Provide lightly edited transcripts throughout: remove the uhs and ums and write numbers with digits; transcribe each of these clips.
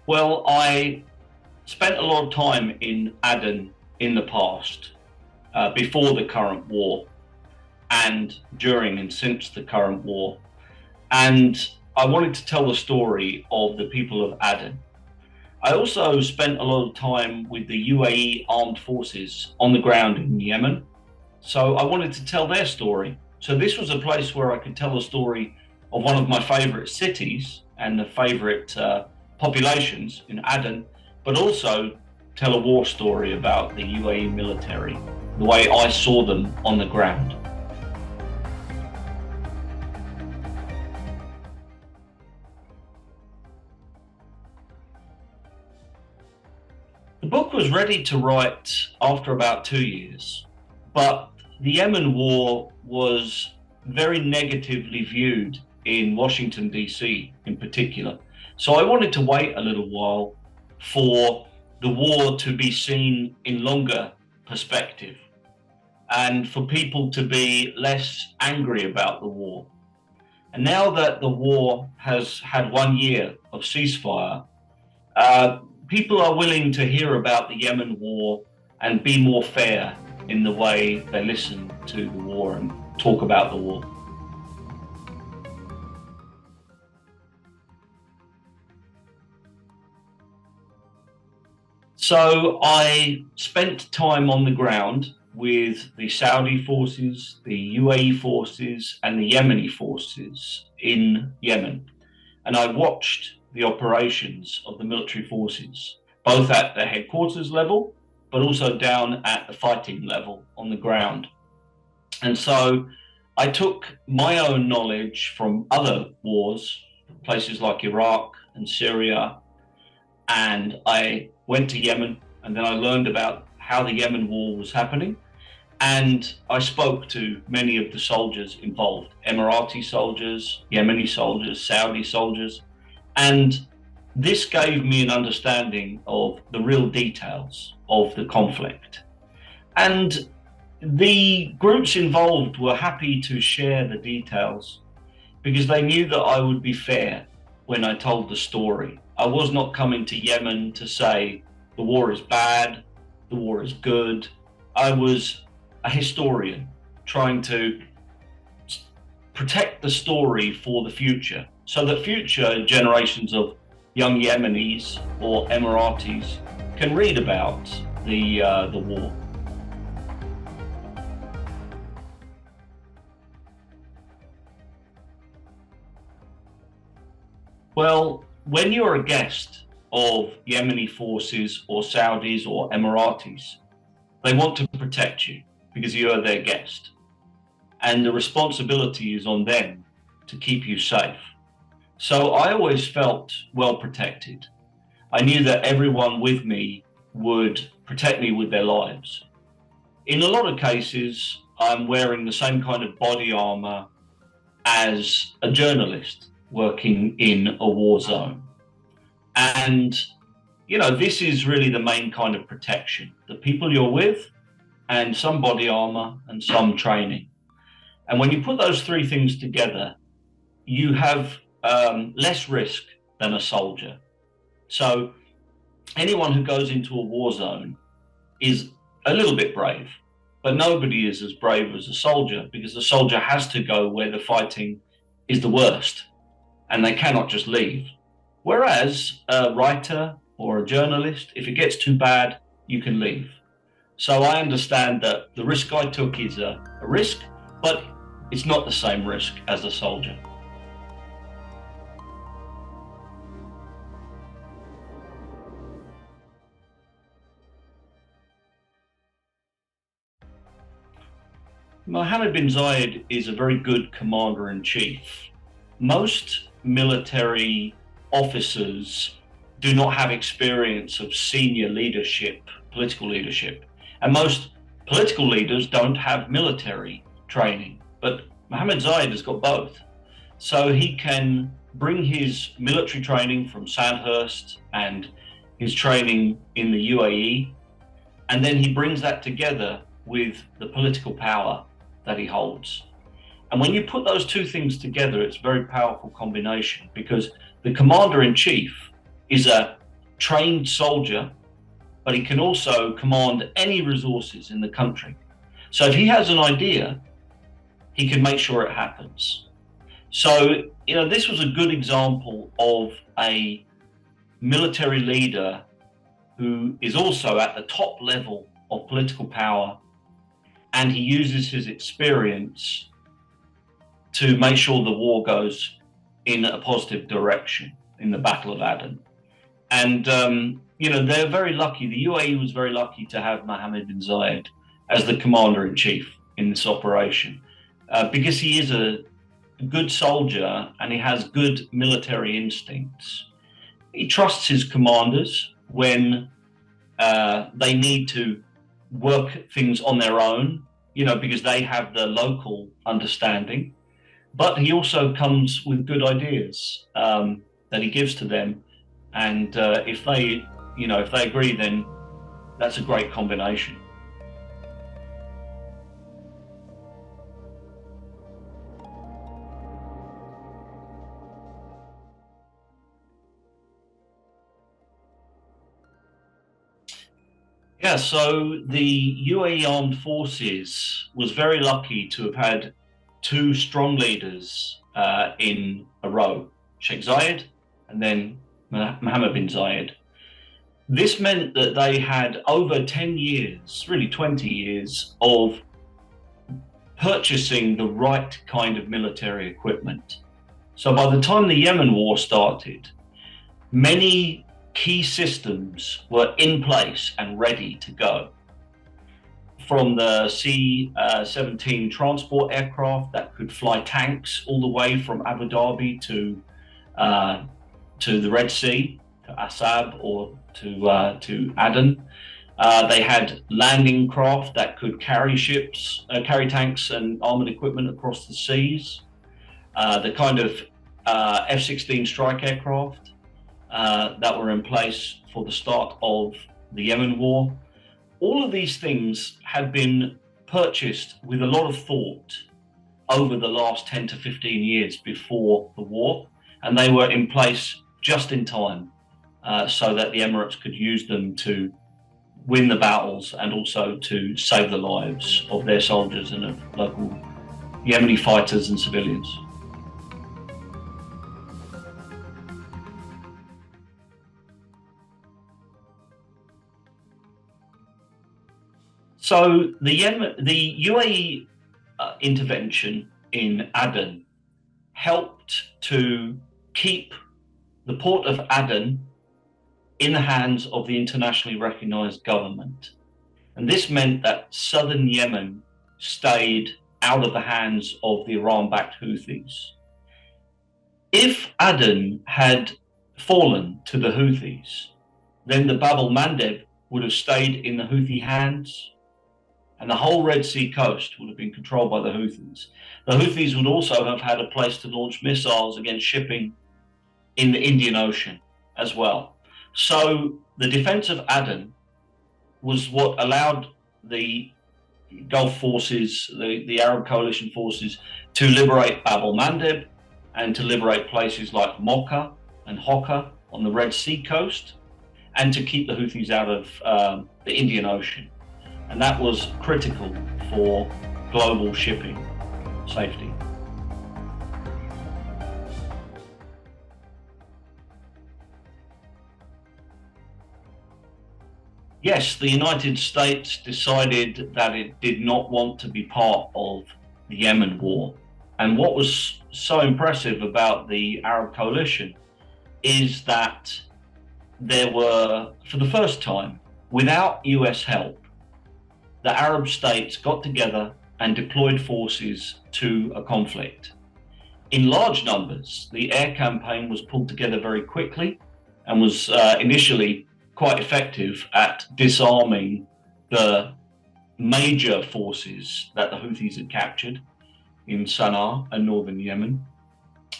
Well, I spent a lot of time in Aden in the past, before the current war, and during and since the current war. And I wanted to tell the story of the people of Aden. I also spent a lot of time with the UAE armed forces on the ground in Yemen. So I wanted to tell their story. So this was a place where I could tell the story of one of my favorite cities and the favorite populations in Aden, but also tell a war story about the UAE military, the way I saw them on the ground. The book was ready to write after about 2 years, but the Yemen war was very negatively viewed in Washington, D.C. in particular. So I wanted to wait a little while for the war to be seen in longer perspective and for people to be less angry about the war. And now that the war has had 1 year of ceasefire, people are willing to hear about the Yemen war and be more fair in the way they listen to the war and talk about the war. So I spent time on the ground with the Saudi forces, the UAE forces, and the Yemeni forces in Yemen. And I watched the operations of the military forces, both at the headquarters level, but also down at the fighting level on the ground. And so I took my own knowledge from other wars, places like Iraq and Syria, and I went to Yemen, and then I learned about how the Yemen war was happening. And I spoke to many of the soldiers involved, Emirati soldiers, Yemeni soldiers, Saudi soldiers. And this gave me an understanding of the real details of the conflict. And the groups involved were happy to share the details because they knew that I would be fair when I told the story. I was not coming to Yemen to say the war is bad, the war is good. I was a historian trying to protect the story for the future so that future generations of young Yemenis or Emiratis can read about the war. Well, when you're a guest of Yemeni forces or Saudis or Emiratis, they want to protect you because you are their guest. And the responsibility is on them to keep you safe. So I always felt well protected. I knew that everyone with me would protect me with their lives. In a lot of cases, I'm wearing the same kind of body armor as a journalist working in a war zone. And, you know, this is really the main kind of protection, the people you're with and some body armor and some training. And when you put those three things together, you have less risk than a soldier. So anyone who goes into a war zone is a little bit brave, but nobody is as brave as a soldier because the soldier has to go where the fighting is the worst and they cannot just leave. Whereas a writer or a journalist, if it gets too bad, you can leave. So I understand that the risk I took is a risk, but it's not the same risk as a soldier. Mohammed bin Zayed is a very good commander-in-chief. Most military officers do not have experience of senior leadership, political leadership. And most political leaders don't have military training. But Mohammed Zayed has got both. So he can bring his military training from Sandhurst and his training in the UAE, and then he brings that together with the political power that he holds. And when you put those two things together, it's a very powerful combination because the commander-in-chief is a trained soldier, but he can also command any resources in the country. So if he has an idea, he can make sure it happens. So, this was a good example of a military leader who is also at the top level of political power, and he uses his experience to make sure the war goes in a positive direction in the Battle of Aden. And, they're very lucky. The UAE was very lucky to have Mohammed bin Zayed as the commander-in-chief in this operation, because he is a good soldier and he has good military instincts. He trusts his commanders when they need to work things on their own, because they have the local understanding. But he also comes with good ideas that he gives to them, and if they agree, then that's a great combination. Yeah, so the UAE Armed Forces was very lucky to have had two strong leaders in a row, Sheikh Zayed and then Mohammed bin Zayed. This meant that they had over 10 years, really 20 years, of purchasing the right kind of military equipment. So by the time the Yemen war started, many key systems were in place and ready to go. From the C-17 transport aircraft that could fly tanks all the way from Abu Dhabi to the Red Sea, to Asab or to Aden. They had landing craft that could carry ships, carry tanks and armored equipment across the seas. The kind of F-16 strike aircraft that were in place for the start of the Yemen war. All of these things had been purchased with a lot of thought over the last 10 to 15 years before the war, and they were in place just in time so that the Emirates could use them to win the battles and also to save the lives of their soldiers and of local Yemeni fighters and civilians. So the UAE intervention in Aden helped to keep the port of Aden in the hands of the internationally recognized government. And this meant that southern Yemen stayed out of the hands of the Iran-backed Houthis. If Aden had fallen to the Houthis, then the Bab el-Mandeb would have stayed in the Houthi hands, and the whole Red Sea coast would have been controlled by the Houthis. The Houthis would also have had a place to launch missiles against shipping in the Indian Ocean as well. So the defense of Aden was what allowed the Gulf forces, the Arab coalition forces, to liberate Bab el-Mandeb and to liberate places like Mocha and Hoka on the Red Sea coast, and to keep the Houthis out of the Indian Ocean. And that was critical for global shipping safety. Yes, the United States decided that it did not want to be part of the Yemen war. And what was so impressive about the Arab coalition is that there were, for the first time, without US help, the Arab states got together and deployed forces to a conflict. In large numbers, the air campaign was pulled together very quickly and was initially quite effective at disarming the major forces that the Houthis had captured in Sana'a and northern Yemen.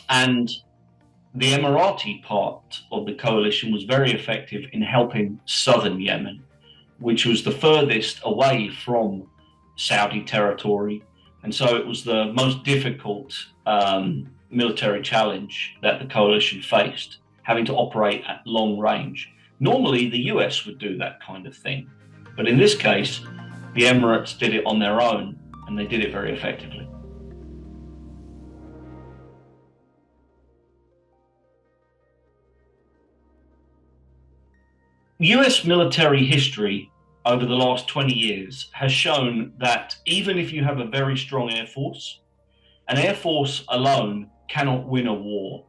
And the Emirati part of the coalition was very effective in helping southern Yemen, which was the furthest away from Saudi territory. And so it was the most difficult military challenge that the coalition faced, having to operate at long range. Normally, the US would do that kind of thing. But in this case, the Emirates did it on their own, and they did it very effectively. US military history over the last 20 years has shown that even if you have a very strong air force, an air force alone cannot win a war.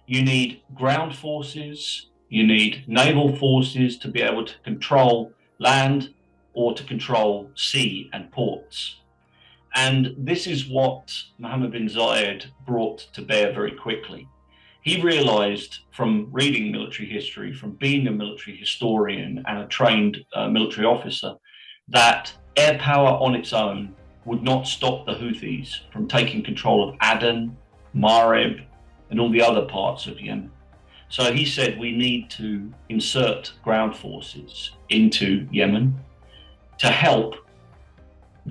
You need ground forces, you need naval forces to be able to control land or to control sea and ports. And this is what Mohammed bin Zayed brought to bear very quickly. He realized from reading military history, from being a military historian and a trained military officer, that air power on its own would not stop the Houthis from taking control of Aden, Marib, and all the other parts of Yemen. So he said we need to insert ground forces into Yemen to help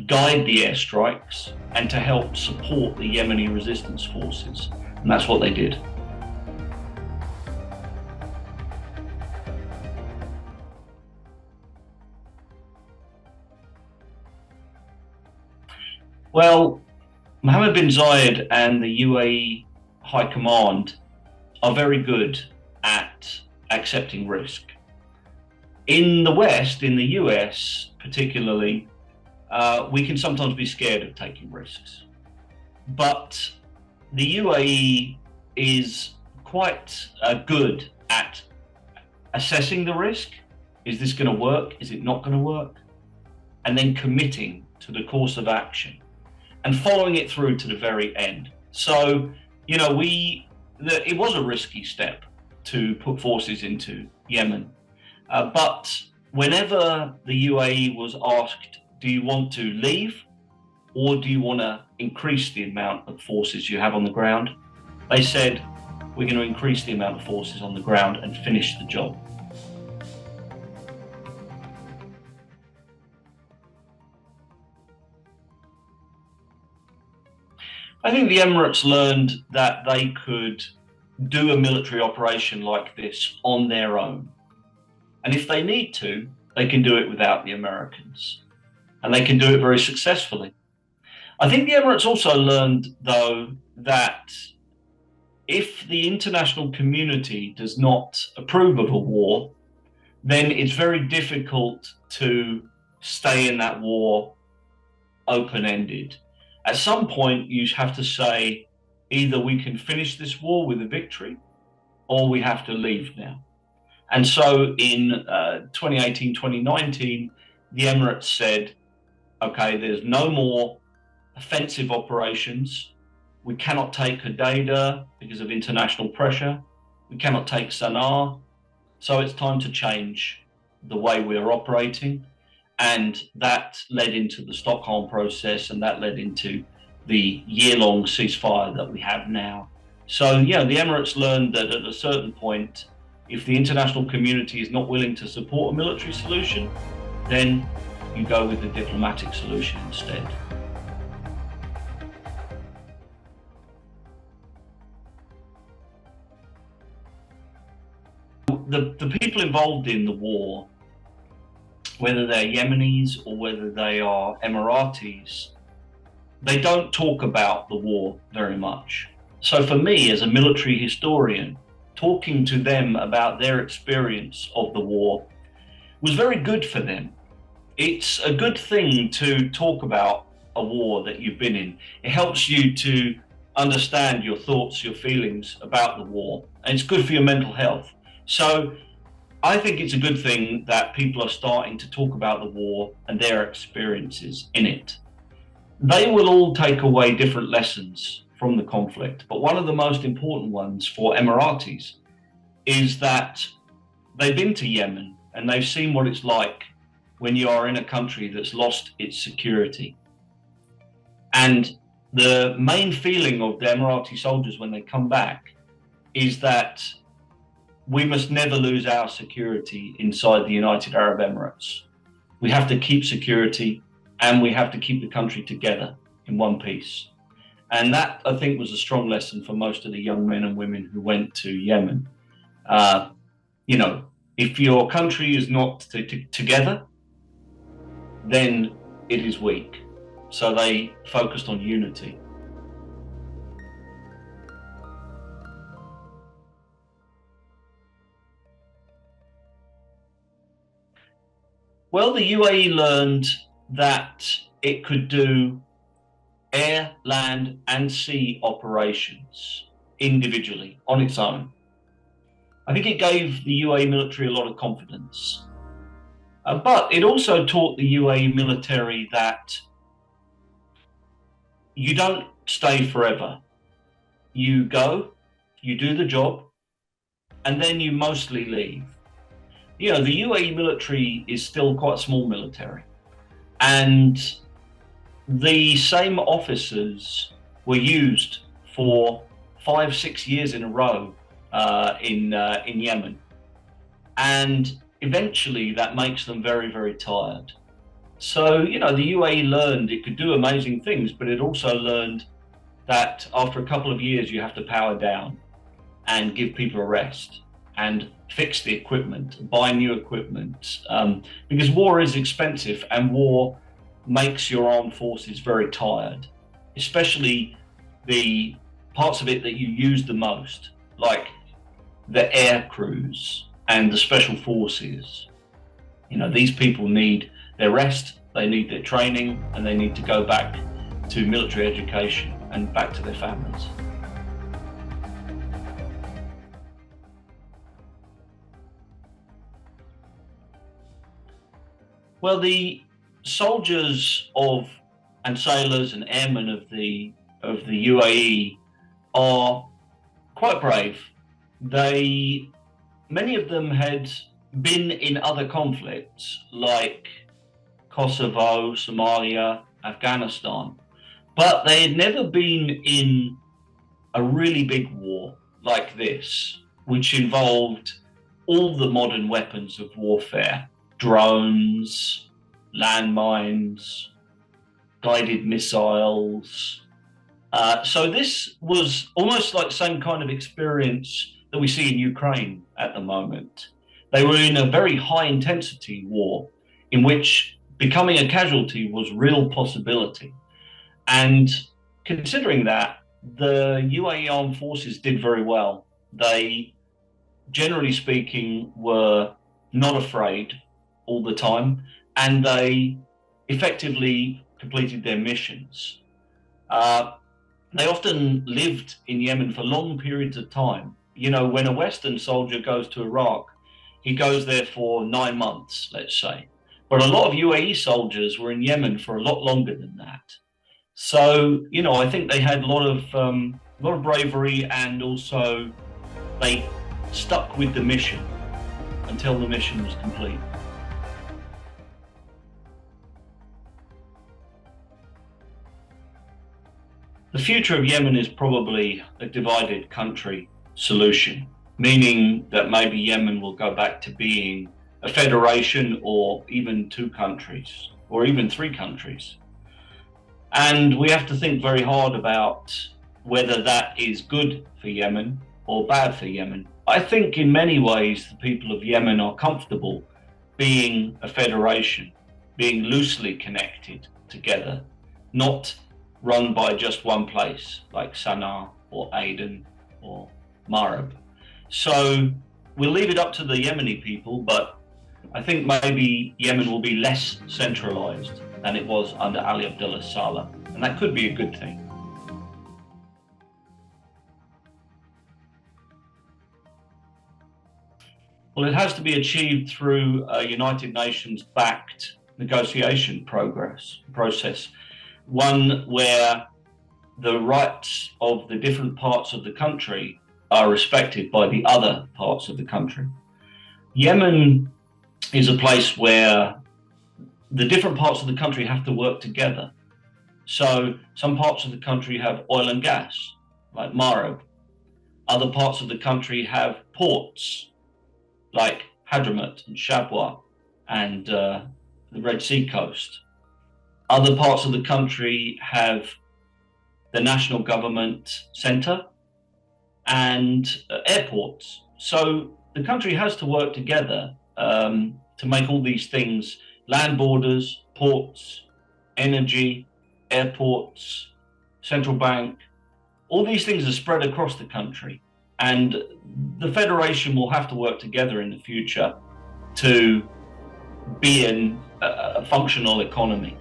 guide the airstrikes and to help support the Yemeni resistance forces. And that's what they did. Well, Mohammed bin Zayed and the UAE High Command are very good at accepting risk. In the West, in the US particularly, we can sometimes be scared of taking risks. But the UAE is quite good at assessing the risk. Is this going to work? Is it not going to work? And then committing to the course of action and following it through to the very end. So, you know, it was a risky step to put forces into Yemen. But whenever the UAE was asked, do you want to leave or do you want to increase the amount of forces you have on the ground? They said, we're going to increase the amount of forces on the ground and finish the job. I think the Emirates learned that they could do a military operation like this on their own. And if they need to, they can do it without the Americans. And they can do it very successfully. I think the Emirates also learned, though, that if the international community does not approve of a war, then it's very difficult to stay in that war open-ended. At some point, you have to say, either we can finish this war with a victory, or we have to leave now. And so in 2018, 2019, the Emirates said, okay, there's no more offensive operations. We cannot take Hodeidah because of international pressure. We cannot take Sana'a. So it's time to change the way we're operating. And that led into the Stockholm process, and that led into the year-long ceasefire that we have now. So, yeah, the Emirates learned that at a certain point, if the international community is not willing to support a military solution, then you go with the diplomatic solution instead. The people involved in the war, whether they're Yemenis or whether they are Emiratis, they don't talk about the war very much. So for me, as a military historian, talking to them about their experience of the war was very good for them. It's a good thing to talk about a war that you've been in. It helps you to understand your thoughts, your feelings about the war, and it's good for your mental health. So I think it's a good thing that people are starting to talk about the war and their experiences in it. They will all take away different lessons from the conflict, but one of the most important ones for Emiratis is that they've been to Yemen and they've seen what it's like when you are in a country that's lost its security. And the main feeling of the Emirati soldiers when they come back is that we must never lose our security inside the United Arab Emirates. We have to keep security and we have to keep the country together in one piece. And that, I think, was a strong lesson for most of the young men and women who went to Yemen. You know, If your country is not together, then it is weak. So they focused on unity. Well, the UAE learned that it could do air, land, and sea operations individually on its own. I think it gave the UAE military a lot of confidence. But it also taught the UAE military that you don't stay forever. You go, you do the job, and then you mostly leave. You know, the UAE military is still quite a small military, and the same officers were used for 5-6 years in a row in Yemen, and eventually that makes them very, very tired. So, you know, the UAE learned it could do amazing things, but it also learned that after a couple of years you have to power down and give people a rest and fix the equipment, buy new equipment, because war is expensive and war makes your armed forces very tired, especially the parts of it that you use the most, like the air crews and the special forces. You know, these people need their rest, they need their training, and they need to go back to military education and back to their families. Well, the soldiers of and sailors and airmen of the UAE are quite brave. Many of them had been in other conflicts like Kosovo, Somalia, Afghanistan, but they had never been in a really big war like this, which involved all the modern weapons of warfare: drones, landmines, guided missiles. So this was almost like the same kind of experience that we see in Ukraine at the moment. They were in a very high intensity war in which becoming a casualty was a real possibility. And considering that, the UAE armed forces did very well. They, generally speaking, were not afraid all the time, and they effectively completed their missions. They often lived in Yemen for long periods of time. You know, when a Western soldier goes to Iraq, he goes there for 9 months, let's say. But a lot of UAE soldiers were in Yemen for a lot longer than that. So, you know, I think they had a lot of bravery, and also they stuck with the mission until the mission was complete. The future of Yemen is probably a divided country solution, meaning that maybe Yemen will go back to being a federation, or even 2 countries, or even 3 countries. And we have to think very hard about whether that is good for Yemen or bad for Yemen. I think in many ways the people of Yemen are comfortable being a federation, being loosely connected together, not run by just one place like Sana'a or Aden or Marib. So we'll leave it up to the Yemeni people, but I think maybe Yemen will be less centralized than it was under Ali Abdullah Saleh, and that could be a good thing. Well, it has to be achieved through a United Nations-backed negotiation process, one where the rights of the different parts of the country are respected by the other parts of the country. Yemen is a place where the different parts of the country have to work together. So some parts of the country have oil and gas, like Marib. Other parts of the country have ports, like Hadramaut and Shabwa and the Red Sea coast. Other parts of the country have the national government center and airports. So the country has to work together to make all these things, land borders, ports, energy, airports, central bank, all these things are spread across the country. And the Federation will have to work together in the future to be in a functional economy.